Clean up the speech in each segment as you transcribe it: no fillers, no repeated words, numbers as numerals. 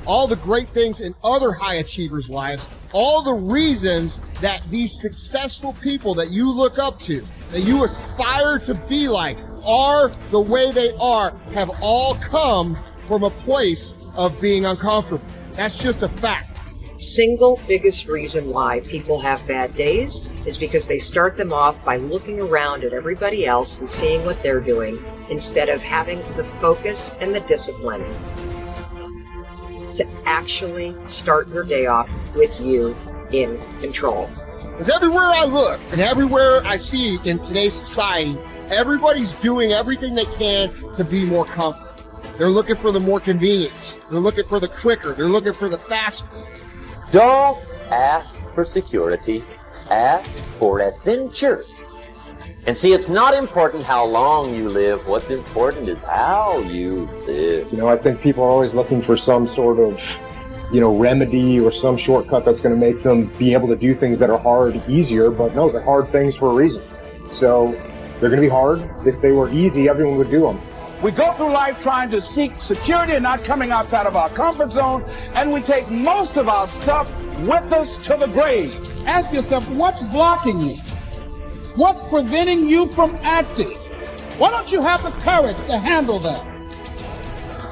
all the great things in other high achievers' lives, all the reasons that these successful people that you look up to, that you aspire to be like, are the way they are, have all come from a place of being uncomfortable. That's just a fact. Single biggest reason why people have bad days is because they start them off by looking around at everybody else and seeing what they're doing instead of having the focus and the discipline to actually start your day off with you in control. Because everywhere I look and everywhere I see in today's society, everybody's doing everything they can to be more comfortable. They're looking for the more convenience. They're looking for the quicker. They're looking for the faster. Don't ask for security. Ask for adventure. And see, it's not important how long you live. What's important is how you live. You know, I think people are always looking for some sort of, remedy or some shortcut that's going to make them be able to do things that are hard easier. But no, they're hard things for a reason. So they're going to be hard. If they were easy, everyone would do them. We go through life trying to seek security and not coming outside of our comfort zone, and we take most of our stuff with us to the grave. Ask yourself, what's blocking you? What's preventing you from acting? Why don't you have the courage to handle that?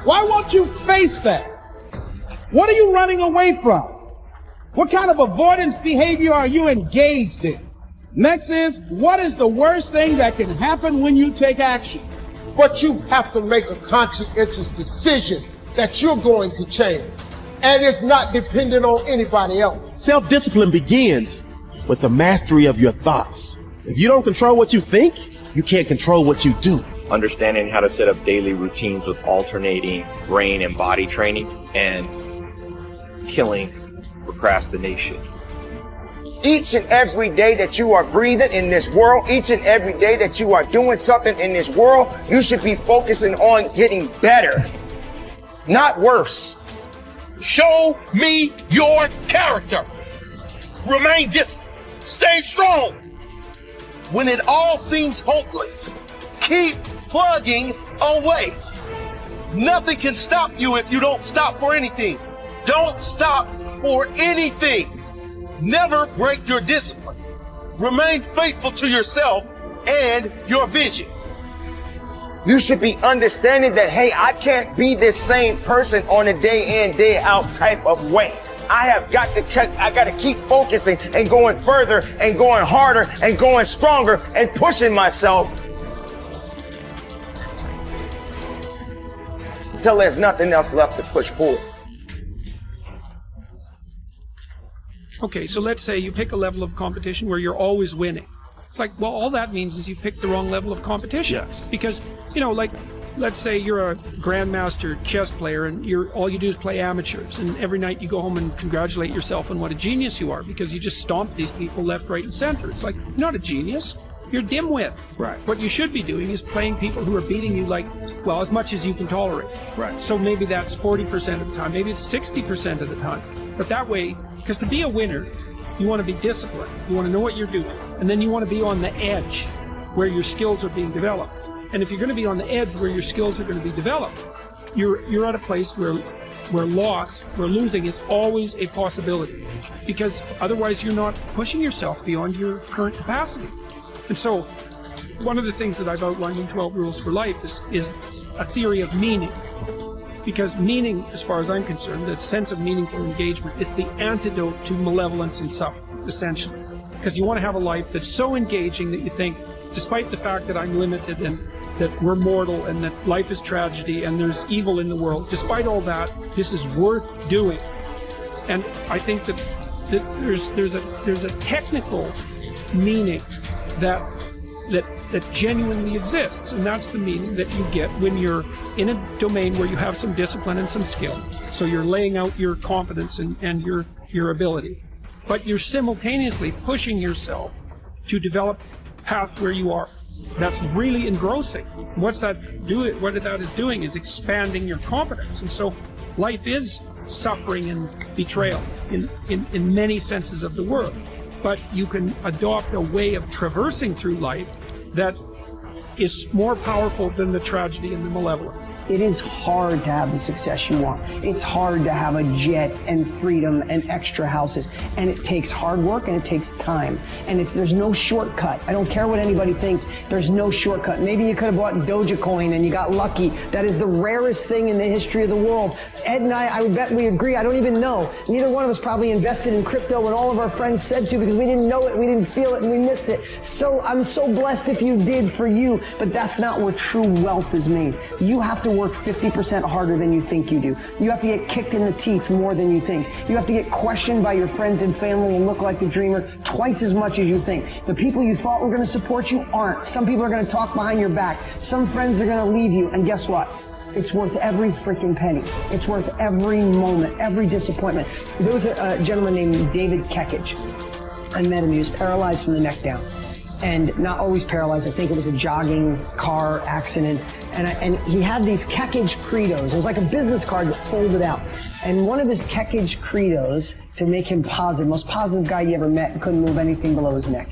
Why won't you face that? What are you running away from? What kind of avoidance behavior are you engaged in? Next is, what is the worst thing that can happen when you take action? But you have to make a conscientious decision that you're going to change. And it's not dependent on anybody else. Self-discipline begins with the mastery of your thoughts. If you don't control what you think, you can't control what you do. Understanding how to set up daily routines with alternating brain and body training and killing procrastination. Each and every day that you are breathing in this world, each and every day that you are doing something in this world, you should be focusing on getting better, not worse. Show me your character. Remain disciplined. Stay strong. When it all seems hopeless, keep plugging away. Nothing can stop you if you don't stop for anything. Don't stop for anything. Never break your discipline. Remain faithful to yourself and your vision. You should be understanding that, hey, I can't be this same person on a day in, day out type of way. I got to keep focusing and going further and going harder and going stronger and pushing myself until there's nothing else left to push forward. Okay, so let's say you pick a level of competition where you're always winning. It's like, well, all that means is you picked the wrong level of competition. Yes. Because, like, let's say you're a grandmaster chess player and all you do is play amateurs, and every night you go home and congratulate yourself on what a genius you are because you just stomped these people left, right, and center. It's like, you're not a genius. You're dimwit. Right. What you should be doing is playing people who are beating you as much as you can tolerate. Right. So maybe that's 40% of the time. Maybe it's 60% of the time. But that way, because to be a winner, you want to be disciplined. You want to know what you're doing. And then you want to be on the edge where your skills are being developed. And if you're going to be on the edge where your skills are going to be developed, you're at a place where losing is always a possibility. Because otherwise you're not pushing yourself beyond your current capacity. And so, one of the things that I've outlined in 12 Rules for Life is a theory of meaning. Because meaning, as far as I'm concerned, the sense of meaningful engagement is the antidote to malevolence and suffering, essentially. Because you want to have a life that's so engaging that you think, despite the fact that I'm limited and that we're mortal and that life is tragedy and there's evil in the world, despite all that, this is worth doing. And I think that there's a technical meaning that genuinely exists, and that's the meaning that you get when you're in a domain where you have some discipline and some skill. So you're laying out your competence and your ability, but you're simultaneously pushing yourself to develop past where you are. That's really engrossing. What that is doing is expanding your competence, and so life is suffering and betrayal in many senses of the word. But you can adopt a way of traversing through life that is more powerful than the tragedy and the malevolence. It is hard to have the success you want. It's hard to have a jet and freedom and extra houses. And it takes hard work and it takes time. And there's no shortcut. I don't care what anybody thinks. There's no shortcut. Maybe you could have bought Dogecoin and you got lucky. That is the rarest thing in the history of the world. Ed and I would bet we agree. I don't even know. Neither one of us probably invested in crypto when all of our friends said to, because we didn't know it, we didn't feel it, and we missed it. So I'm so blessed if you did for you, but that's not where true wealth is made. You have to work 50% harder than you think you do. You have to get kicked in the teeth more than you think. You have to get questioned by your friends and family and look like the dreamer twice as much as you think. The people you thought were going to support you aren't. Some people are going to talk behind your back. Some friends are going to leave you, and guess what? It's worth every freaking penny. It's worth every moment, every disappointment. There was a gentleman named David Kekich. I met him. He was paralyzed from the neck down. And not always paralyzed. I think it was a jogging car accident. And he had these Kekich credos. It was like a business card that folded out. And one of his Kekich credos, to make him positive, most positive guy you ever met, and couldn't move anything below his neck,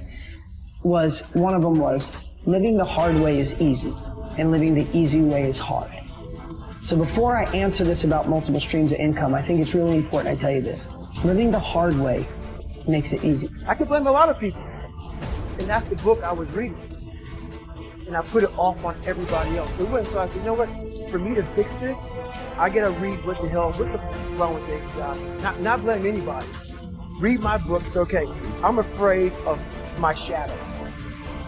one of them was, living the hard way is easy, and living the easy way is hard. So before I answer this about multiple streams of income, I think it's really important I tell you this. Living the hard way makes it easy. I can blame a lot of people. And that's the book I was reading. And I put it off on everybody else. So I said, you know what? For me to fix this, I gotta read what the wrong with things, guys. Not blame anybody. Read my book. It's okay. I'm afraid of my shadow.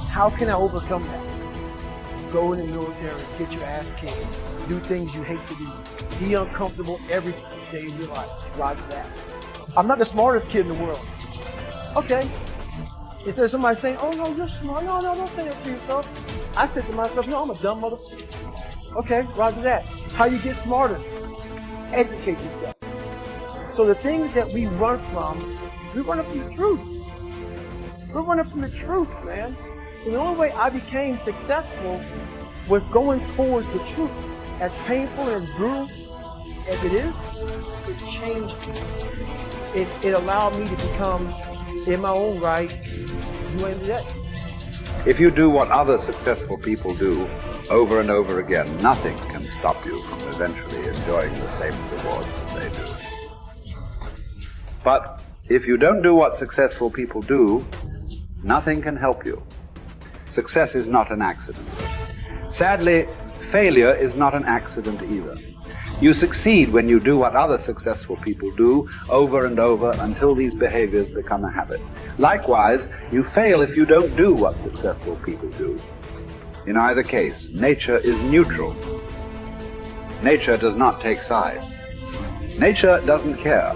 How can I overcome that? Go in the military, get your ass kicked, do things you hate to do, be uncomfortable every day of your life. Roger that. I'm not the smartest kid in the world. Okay. Instead of somebody saying, oh no, you're smart. No, don't say that to yourself. I said to myself, no, I'm a dumb motherfucker. Okay, roger that. How you get smarter? Educate yourself. So the things that we run from the truth. We're running from the truth, man. And the only way I became successful was going towards the truth. As painful and as brutal as it is, it changed me. It allowed me to become, in my own right, you ain't that. If you do what other successful people do over and over again, nothing can stop you from eventually enjoying the same rewards that they do. But if you don't do what successful people do, nothing can help you. Success is not an accident. Sadly, failure is not an accident either. You succeed when you do what other successful people do over and over until these behaviors become a habit. Likewise, you fail if you don't do what successful people do. In either case, nature is neutral. Nature does not take sides. Nature doesn't care.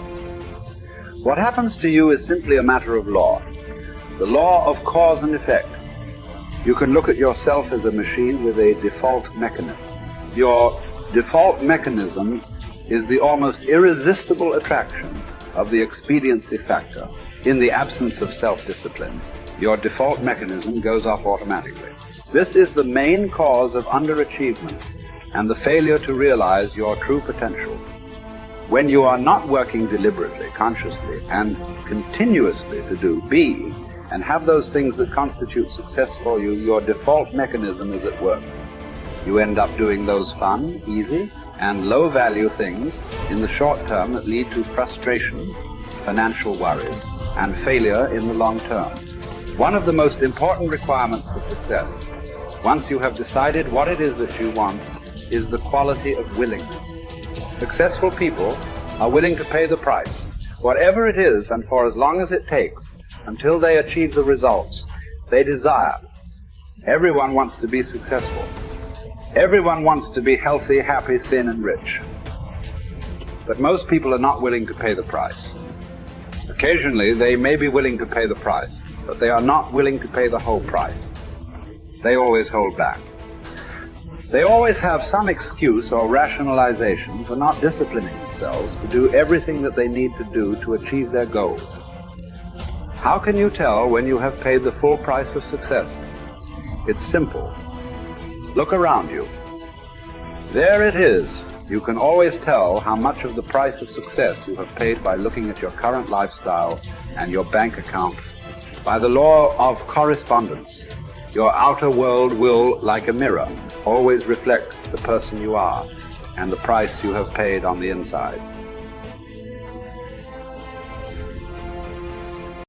What happens to you is simply a matter of law. The law of cause and effect. You can look at yourself as a machine with a default mechanism. Your default mechanism is the almost irresistible attraction of the expediency factor. In the absence of self-discipline, your default mechanism goes off automatically. This is the main cause of underachievement and the failure to realize your true potential. When you are not working deliberately, consciously, and continuously to be and have those things that constitute success for you, your default mechanism is at work. You end up doing those fun, easy, and low-value things in the short term that lead to frustration, financial worries, and failure in the long term. One of the most important requirements for success, once you have decided what it is that you want, is the quality of willingness. Successful people are willing to pay the price, whatever it is and for as long as it takes, until they achieve the results they desire. Everyone wants to be successful. Everyone wants to be healthy, happy, thin, and rich. But most people are not willing to pay the price. Occasionally, they may be willing to pay the price, but they are not willing to pay the whole price. They always hold back. They always have some excuse or rationalization for not disciplining themselves to do everything that they need to do to achieve their goals. How can you tell when you have paid the full price of success? It's simple. Look around you. There it is. You can always tell how much of the price of success you have paid by looking at your current lifestyle and your bank account. By the law of correspondence, Your outer world will, like a mirror, always reflect the person you are and the price you have paid on the inside.